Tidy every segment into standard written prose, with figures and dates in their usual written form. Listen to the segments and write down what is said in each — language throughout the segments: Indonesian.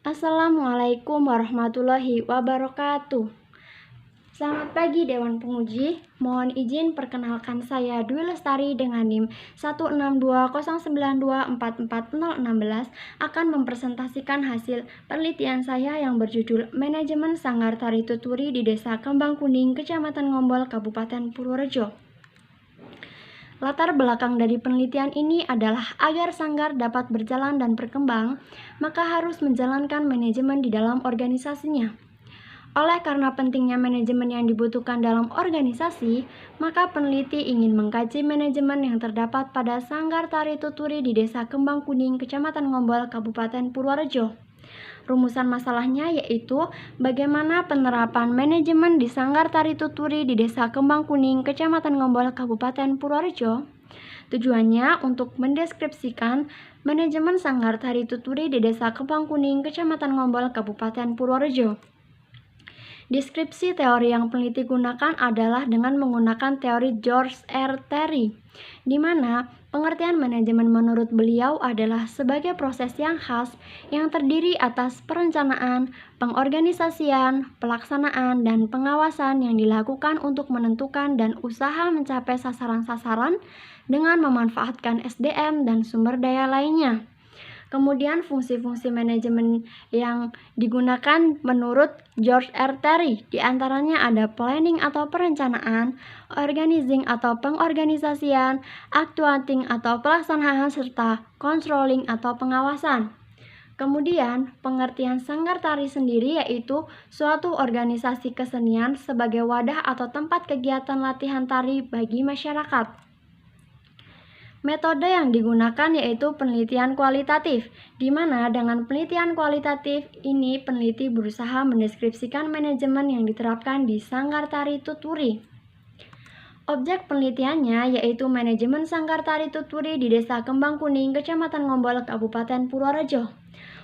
Assalamualaikum warahmatullahi wabarakatuh. Selamat pagi Dewan Penguji. Mohon izin perkenalkan saya Dwi Lestari dengan NIM 16209244016 akan mempresentasikan hasil penelitian saya yang berjudul Manajemen Sanggar Tari Tuturi di Desa Kembang Kuning, Kecamatan Ngombol, Kabupaten Purworejo. Latar belakang dari penelitian ini adalah agar sanggar dapat berjalan dan berkembang, maka harus menjalankan manajemen di dalam organisasinya. Oleh karena pentingnya manajemen yang dibutuhkan dalam organisasi, maka peneliti ingin mengkaji manajemen yang terdapat pada Sanggar Tari Tuturi di Desa Kembang Kuning, Kecamatan Ngombol, Kabupaten Purworejo. Rumusan masalahnya yaitu bagaimana penerapan manajemen di Sanggar Tari Tuturi di Desa Kembang Kuning, Kecamatan Ngombol, Kabupaten Purworejo. Tujuannya untuk mendeskripsikan manajemen Sanggar Tari Tuturi di Desa Kembang Kuning, Kecamatan Ngombol, Kabupaten Purworejo. Deskripsi teori yang peneliti gunakan adalah dengan menggunakan teori George R. Terry, di mana pengertian manajemen menurut beliau adalah sebagai proses yang khas yang terdiri atas perencanaan, pengorganisasian, pelaksanaan, dan pengawasan yang dilakukan untuk menentukan dan usaha mencapai sasaran-sasaran dengan memanfaatkan SDM dan sumber daya lainnya. Kemudian fungsi-fungsi manajemen yang digunakan menurut George R. Terry diantaranya ada planning atau perencanaan, organizing atau pengorganisasian, actuating atau pelaksanaan, serta controlling atau pengawasan. Kemudian, pengertian sanggar tari sendiri yaitu suatu organisasi kesenian sebagai wadah atau tempat kegiatan latihan tari bagi masyarakat. Metode yang digunakan yaitu penelitian kualitatif, di mana dengan penelitian kualitatif ini peneliti berusaha mendeskripsikan manajemen yang diterapkan di Sanggar Tari Tuturi. Objek penelitiannya yaitu manajemen Sanggar Tari Tuturi di Desa Kembang Kuning, Kecamatan Ngombol, Kabupaten Purworejo.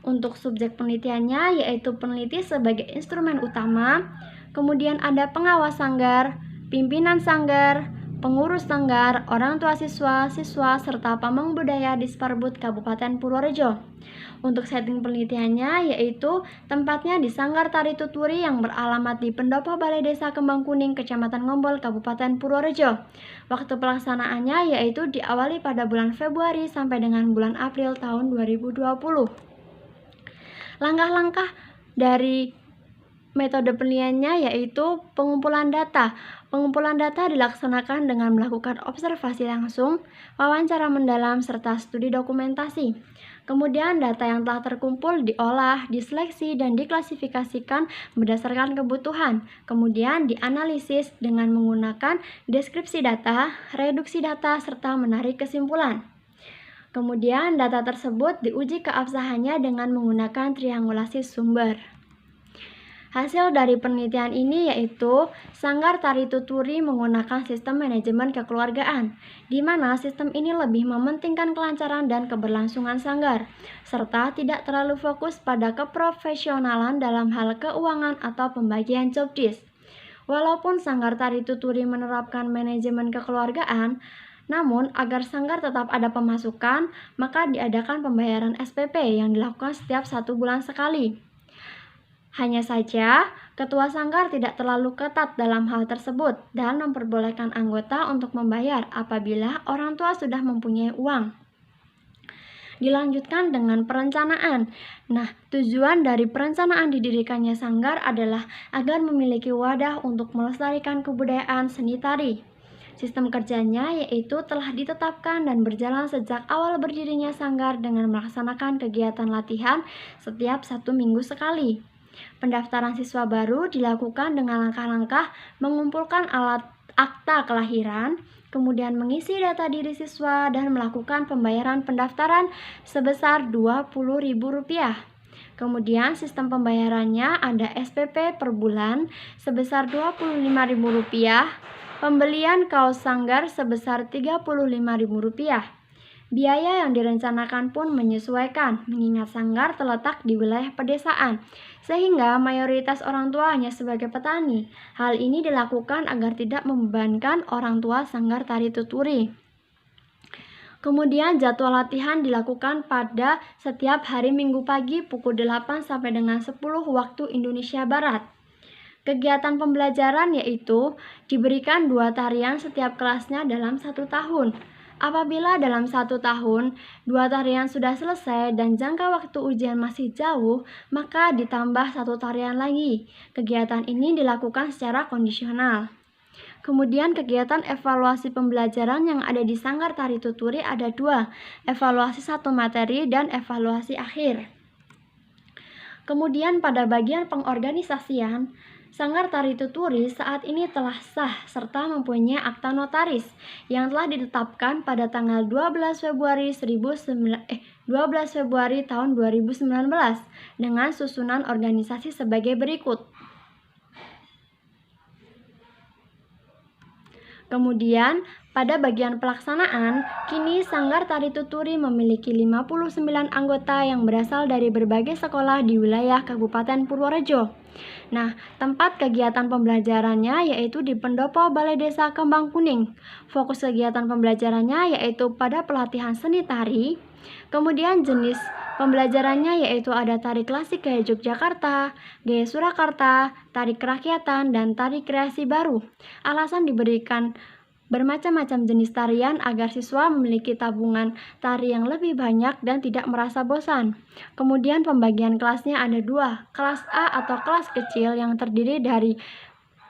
Untuk subjek penelitiannya yaitu peneliti sebagai instrumen utama, kemudian ada pengawas sanggar, pimpinan sanggar, pengurus sanggar, orang tua siswa, serta pamong budaya di Disparbud Kabupaten Purworejo. Untuk setting penelitiannya yaitu tempatnya di Sanggar Tari Tuturi yang beralamat di Pendopo Balai Desa Kembang Kuning, Kecamatan Ngombol, Kabupaten Purworejo. Waktu pelaksanaannya yaitu diawali pada bulan Februari sampai dengan bulan April tahun 2020. Langkah-langkah dari metode penelitiannya yaitu pengumpulan data. Pengumpulan data dilaksanakan dengan melakukan observasi langsung, wawancara mendalam, serta studi dokumentasi. Kemudian data yang telah terkumpul diolah, diseleksi, dan diklasifikasikan berdasarkan kebutuhan. Kemudian dianalisis dengan menggunakan deskripsi data, reduksi data, serta menarik kesimpulan. Kemudian data tersebut diuji keabsahannya dengan menggunakan triangulasi sumber. Hasil dari penelitian ini yaitu Sanggar Tari Tuturi menggunakan sistem manajemen kekeluargaan, di mana sistem ini lebih mementingkan kelancaran dan keberlangsungan sanggar, serta tidak terlalu fokus pada keprofesionalan dalam hal keuangan atau pembagian job desk. Walaupun Sanggar Tari Tuturi menerapkan manajemen kekeluargaan, namun agar sanggar tetap ada pemasukan, maka diadakan pembayaran SPP yang dilakukan setiap 1 bulan sekali. Hanya saja, ketua sanggar tidak terlalu ketat dalam hal tersebut dan memperbolehkan anggota untuk membayar apabila orang tua sudah mempunyai uang. Dilanjutkan dengan perencanaan. Nah, tujuan dari perencanaan didirikannya sanggar adalah agar memiliki wadah untuk melestarikan kebudayaan seni tari. Sistem kerjanya yaitu telah ditetapkan dan berjalan sejak awal berdirinya sanggar dengan melaksanakan kegiatan latihan setiap 1 minggu sekali. Pendaftaran siswa baru dilakukan dengan langkah-langkah mengumpulkan alat akta kelahiran, kemudian mengisi data diri siswa dan melakukan pembayaran pendaftaran sebesar Rp20.000. Kemudian sistem pembayarannya ada SPP per bulan sebesar Rp25.000, pembelian kaos sanggar sebesar Rp35.000. Biaya yang direncanakan pun menyesuaikan, mengingat sanggar terletak di wilayah pedesaan, sehingga mayoritas orang tua hanya sebagai petani. Hal ini dilakukan agar tidak membebankan orang tua Sanggar Tari Tuturi. Kemudian jadwal latihan dilakukan pada setiap hari Minggu pagi pukul 8 sampai dengan 10 waktu Indonesia Barat. Kegiatan pembelajaran yaitu diberikan 2 tarian setiap kelasnya dalam 1 tahun. Apabila dalam 1 tahun 2 tarian sudah selesai dan jangka waktu ujian masih jauh, maka ditambah 1 tarian lagi. Kegiatan ini dilakukan secara kondisional. Kemudian kegiatan evaluasi pembelajaran yang ada di Sanggar Tari Tuturi ada 2, evaluasi 1 materi dan evaluasi akhir. Kemudian pada bagian pengorganisasian, Sanggar Tari Tuturi saat ini telah sah serta mempunyai akta notaris yang telah ditetapkan pada tanggal 12 Februari tahun 2019 dengan susunan organisasi sebagai berikut. Kemudian, pada bagian pelaksanaan, kini Sanggar Tari Tuturi memiliki 59 anggota yang berasal dari berbagai sekolah di wilayah Kabupaten Purworejo. Nah, tempat kegiatan pembelajarannya yaitu di Pendopo Balai Desa Kembang Kuning. Fokus kegiatan pembelajarannya yaitu pada pelatihan seni tari. Kemudian jenis pembelajarannya yaitu ada tari klasik gaya Yogyakarta, gaya Surakarta, tari kerakyatan, dan tari kreasi baru. Alasan diberikan bermacam-macam jenis tarian agar siswa memiliki tabungan tari yang lebih banyak dan tidak merasa bosan. Kemudian pembagian kelasnya ada 2, kelas A atau kelas kecil yang terdiri dari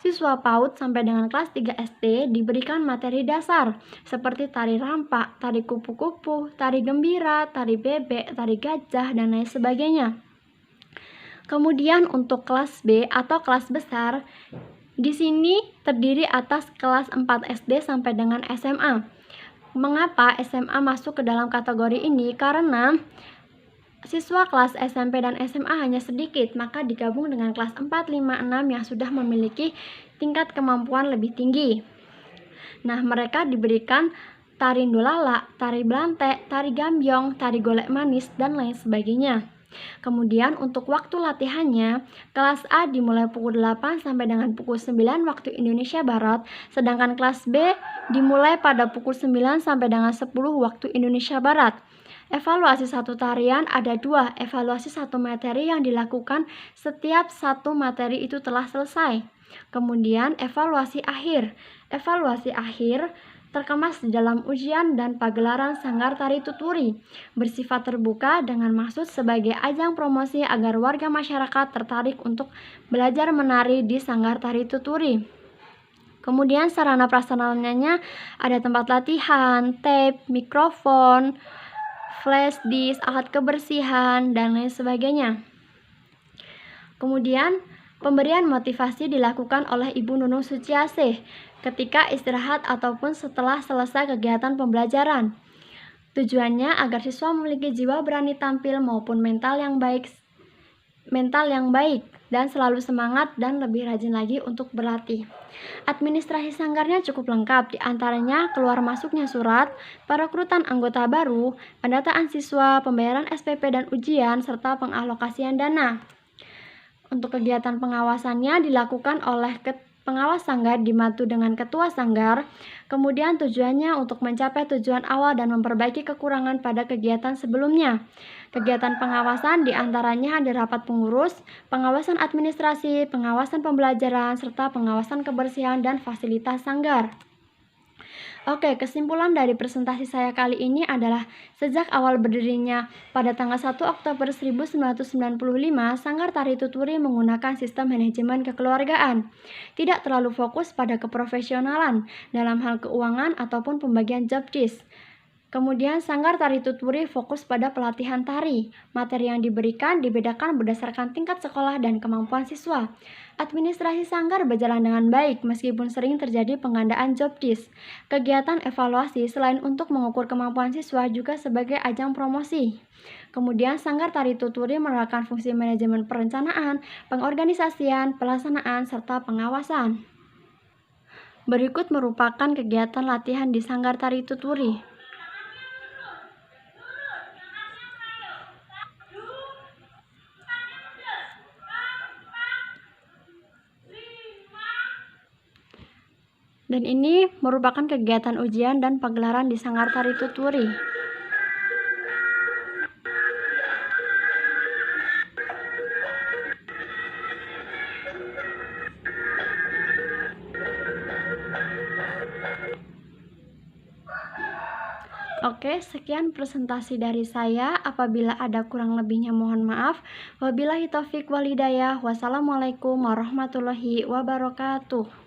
siswa PAUD sampai dengan kelas 3 SD diberikan materi dasar seperti tari rampak, tari kupu-kupu, tari gembira, tari bebek, tari gajah, dan lain sebagainya. Kemudian untuk kelas B atau kelas besar, di sini terdiri atas kelas 4 SD sampai dengan SMA. Mengapa SMA masuk ke dalam kategori ini? Karena siswa kelas SMP dan SMA hanya sedikit, maka digabung dengan kelas 4, 5, 6 yang sudah memiliki tingkat kemampuan lebih tinggi. Nah, mereka diberikan tari ndolala, tari belantek, tari gambyong, tari golek manis, dan lain sebagainya. Kemudian untuk waktu latihannya, kelas A dimulai pukul 8 sampai dengan pukul 9 waktu Indonesia Barat, sedangkan kelas B dimulai pada pukul 9 sampai dengan 10 waktu Indonesia Barat. Evaluasi 1 tarian ada 2, evaluasi 1 materi yang dilakukan setiap 1 materi itu telah selesai. Kemudian evaluasi akhir. Evaluasi akhir terkemas di dalam ujian dan pagelaran Sanggar Tari Tuturi, bersifat terbuka dengan maksud sebagai ajang promosi agar warga masyarakat tertarik untuk belajar menari di Sanggar Tari Tuturi. Kemudian sarana prasarananya ada tempat latihan, tape, mikrofon, flash disk, alat kebersihan, dan lain sebagainya. Kemudian pemberian motivasi dilakukan oleh Ibu Nunung Suciasih ketika istirahat ataupun setelah selesai kegiatan pembelajaran. Tujuannya agar siswa memiliki jiwa berani tampil maupun mental yang baik dan selalu semangat dan lebih rajin lagi untuk berlatih. Administrasi sanggarnya cukup lengkap, diantaranya keluar masuknya surat, perekrutan anggota baru, pendataan siswa, pembayaran SPP dan ujian, serta pengalokasian dana. Untuk kegiatan pengawasannya dilakukan oleh pengawas sanggar dibantu dengan ketua sanggar. Kemudian tujuannya untuk mencapai tujuan awal dan memperbaiki kekurangan pada kegiatan sebelumnya. Kegiatan pengawasan diantaranya ada rapat pengurus, pengawasan administrasi, pengawasan pembelajaran, serta pengawasan kebersihan dan fasilitas sanggar. Oke, kesimpulan dari presentasi saya kali ini adalah sejak awal berdirinya pada tanggal 1 Oktober 1995, Sanggar Tari Tuturi menggunakan sistem manajemen kekeluargaan. Tidak terlalu fokus pada keprofesionalan dalam hal keuangan ataupun pembagian job desk. Kemudian Sanggar Tari Tuturi fokus pada pelatihan tari. Materi yang diberikan dibedakan berdasarkan tingkat sekolah dan kemampuan siswa. Administrasi sanggar berjalan dengan baik meskipun sering terjadi penggandaan job desk. Kegiatan evaluasi selain untuk mengukur kemampuan siswa juga sebagai ajang promosi. Kemudian Sanggar Tari Tuturi menerapkan fungsi manajemen perencanaan, pengorganisasian, pelaksanaan, serta pengawasan. Berikut merupakan kegiatan latihan di Sanggar Tari Tuturi. Dan ini merupakan kegiatan ujian dan pagelaran di Sanggar Tari Tuturi. Oke, sekian presentasi dari saya. Apabila ada kurang lebihnya mohon maaf. Wabillahi taufik wal hidayah. Wassalamualaikum warahmatullahi wabarakatuh.